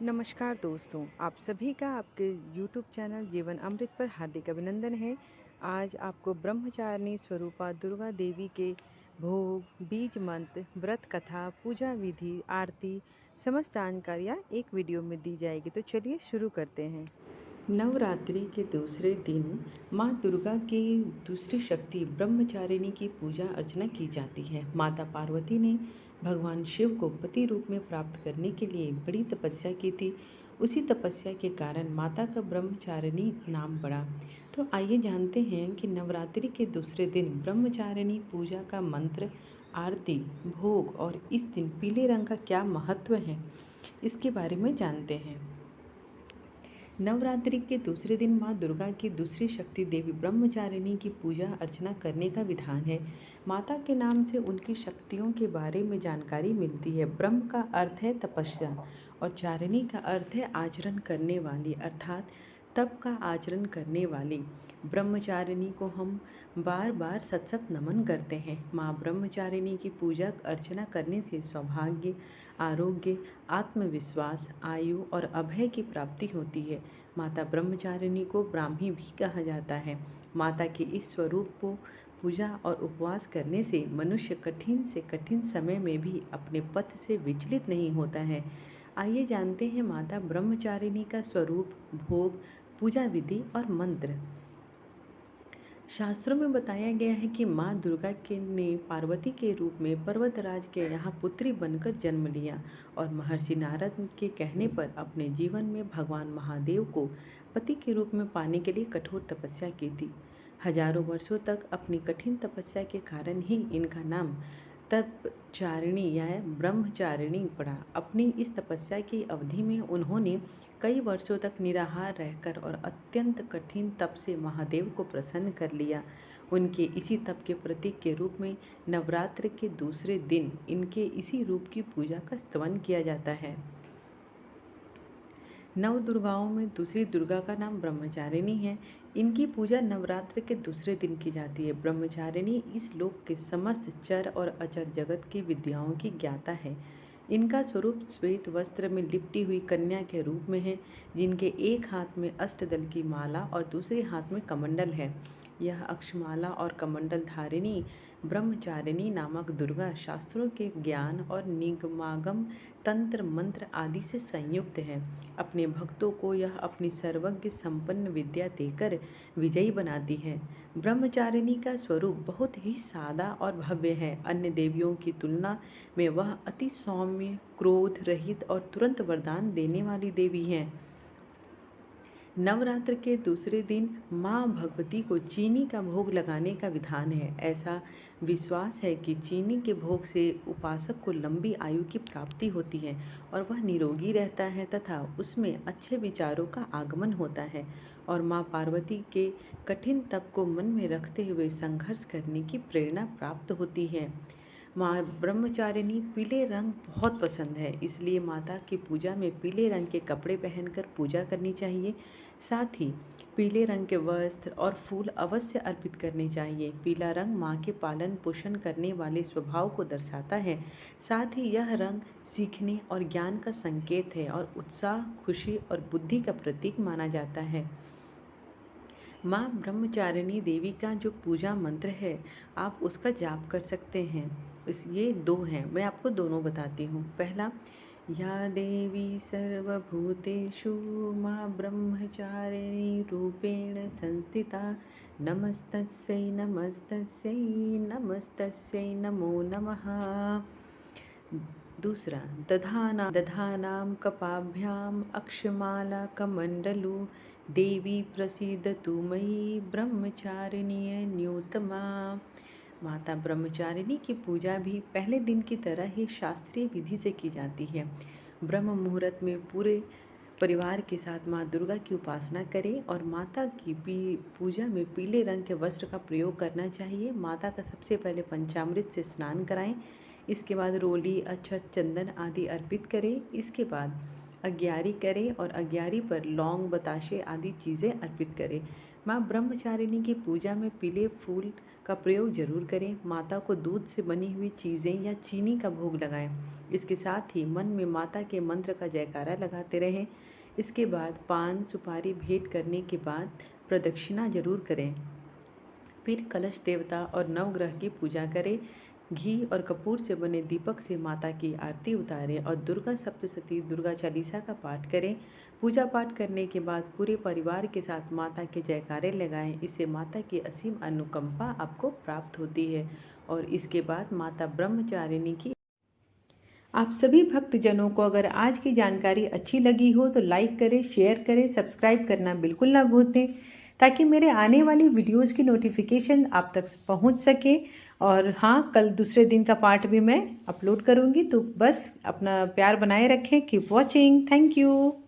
नमस्कार दोस्तों, आप सभी का आपके YouTube चैनल जीवन अमृत पर हार्दिक अभिनंदन है। आज आपको ब्रह्मचारिणी स्वरूपा दुर्गा देवी के भोग, बीज मंत्र, व्रत कथा, पूजा विधि, आरती समस्त जानकारियाँ एक वीडियो में दी जाएगी। तो चलिए शुरू करते हैं। नवरात्रि के दूसरे दिन माँ दुर्गा की दूसरी शक्ति ब्रह्मचारिणी की पूजा अर्चना की जाती है। माता पार्वती ने भगवान शिव को पति रूप में प्राप्त करने के लिए बड़ी तपस्या की थी। उसी तपस्या के कारण माता का ब्रह्मचारिणी नाम पड़ा। तो आइए जानते हैं कि नवरात्रि के दूसरे दिन ब्रह्मचारिणी पूजा का मंत्र, आरती, भोग और इस दिन पीले रंग का क्या महत्व है, इसके बारे में जानते हैं। नवरात्रि के दूसरे दिन माँ दुर्गा की दूसरी शक्ति देवी ब्रह्मचारिणी की पूजा अर्चना करने का विधान है। माता के नाम से उनकी शक्तियों के बारे में जानकारी मिलती है। ब्रह्म का अर्थ है तपस्या और चारिणी का अर्थ है आचरण करने वाली, अर्थात तप का आचरण करने वाली। ब्रह्मचारिणी को हम बार बार सत सत नमन करते हैं। माँ ब्रह्मचारिणी की पूजा अर्चना करने से सौभाग्य, आरोग्य, आत्मविश्वास, आयु और अभय की प्राप्ति होती है। माता ब्रह्मचारिणी को ब्राह्मी भी कहा जाता है। माता के इस स्वरूप को पूजा और उपवास करने से मनुष्य कठिन से कठिन समय में भी अपने पथ से विचलित नहीं होता है। आइए जानते हैं माता ब्रह्मचारिणी का स्वरूप, भोग, पूजा विधि और मंत्र। शास्त्रों में बताया गया है कि माँ दुर्गा के ने पार्वती के रूप में पर्वतराज के यहाँ पुत्री बनकर जन्म लिया और महर्षि नारद के कहने पर अपने जीवन में भगवान महादेव को पति के रूप में पाने के लिए कठोर तपस्या की थी। हजारों वर्षों तक अपनी कठिन तपस्या के कारण ही इनका नाम तपचारिणी या ब्रह्मचारिणी पड़ा। अपनी इस तपस्या की अवधि में उन्होंने कई वर्षों तक निराहार रहकर और अत्यंत कठिन तप से महादेव को प्रसन्न कर लिया। उनके इसी तप के प्रतीक के रूप में नवरात्र के दूसरे दिन इनके इसी रूप की पूजा का स्तवन किया जाता है। नव दुर्गाओं में दूसरी दुर्गा का नाम ब्रह्मचारिणी है। इनकी पूजा नवरात्र के दूसरे दिन की जाती है। ब्रह्मचारिणी इस लोक के समस्त चर और अचर जगत की विद्याओं की ज्ञाता है। इनका स्वरूप श्वेत वस्त्र में लिपटी हुई कन्या के रूप में है, जिनके एक हाथ में अष्टदल की माला और दूसरे हाथ में कमंडल है। यह अक्षमाला और कमंडल धारिणी ब्रह्मचारिणी नामक दुर्गा शास्त्रों के ज्ञान और निगमागम, तंत्र मंत्र आदि से संयुक्त है। अपने भक्तों को यह अपनी सर्वज्ञ संपन्न विद्या देकर विजयी बनाती है। ब्रह्मचारिणी का स्वरूप बहुत ही सादा और भव्य है। अन्य देवियों की तुलना में वह अति सौम्य, क्रोध रहित और तुरंत वरदान देने वाली देवी है। नवरात्र के दूसरे दिन माँ भगवती को चीनी का भोग लगाने का विधान है। ऐसा विश्वास है कि चीनी के भोग से उपासक को लंबी आयु की प्राप्ति होती है और वह निरोगी रहता है तथा उसमें अच्छे विचारों का आगमन होता है और माँ पार्वती के कठिन तप को मन में रखते हुए संघर्ष करने की प्रेरणा प्राप्त होती है। माँ ब्रह्मचारिणी पीले रंग बहुत पसंद है, इसलिए माता की पूजा में पीले रंग के कपड़े पहनकर पूजा करनी चाहिए। साथ ही पीले रंग के वस्त्र और फूल अवश्य अर्पित करने चाहिए। पीला रंग माँ के पालन पोषण करने वाले स्वभाव को दर्शाता है। साथ ही यह रंग सीखने और ज्ञान का संकेत है और उत्साह, खुशी और बुद्धि का प्रतीक माना जाता है। माँ ब्रह्मचारिणी देवी का जो पूजा मंत्र है, आप उसका जाप कर सकते हैं। ये दो हैं, मैं आपको दोनों बताती हूँ। पहला, या देवी सर्वभूतेषु माँ ब्रह्मचारिणी रूपेण संस्थिता नमस्तस्यै नमस्तस्यै नमस्तस्यै नमो नमः। दूसरा, दधानां कपाभ्याम अक्षमाला कमंडलू देवी प्रसीदतु मयि ब्रह्मचारिणी न्यूतमा। माता ब्रह्मचारिणी की पूजा भी पहले दिन की तरह ही शास्त्रीय विधि से की जाती है। ब्रह्म मुहूर्त में पूरे परिवार के साथ माँ दुर्गा की उपासना करें और माता की पूजा में पीले रंग के वस्त्र का प्रयोग करना चाहिए। माता का सबसे पहले पंचामृत से स्नान कराएं। इसके बाद रोली, अक्षत, चंदन आदि अर्पित करें। इसके बाद अग्यारी करें और अग्यारी पर लौंग, बताशे आदि चीज़ें अर्पित करें। माँ ब्रह्मचारिणी की पूजा में पीले फूल का प्रयोग जरूर करें। माता को दूध से बनी हुई चीज़ें या चीनी का भोग लगाएं। इसके साथ ही मन में माता के मंत्र का जयकारा लगाते रहें। इसके बाद पान सुपारी भेंट करने के बाद प्रदक्षिणा जरूर करें। फिर कलश देवता और नवग्रह की पूजा करें। घी और कपूर से बने दीपक से माता की आरती उतारें और दुर्गा सप्तशती दुर्गा चालीसा का पाठ करें। पूजा पाठ करने के बाद पूरे परिवार के साथ माता के जयकारे लगाएं। इससे माता की असीम अनुकंपा आपको प्राप्त होती है। और इसके बाद माता ब्रह्मचारिणी की आप सभी भक्तजनों को अगर आज की जानकारी अच्छी लगी हो तो लाइक करें, शेयर करें, सब्सक्राइब करना बिल्कुल ना भूलें, ताकि मेरे आने वाली वीडियोस की नोटिफिकेशन आप तक पहुंच सके। और हाँ, कल दूसरे दिन का पार्ट भी मैं अपलोड करूंगी, तो बस अपना प्यार बनाए रखें। Keep watching. Thank you.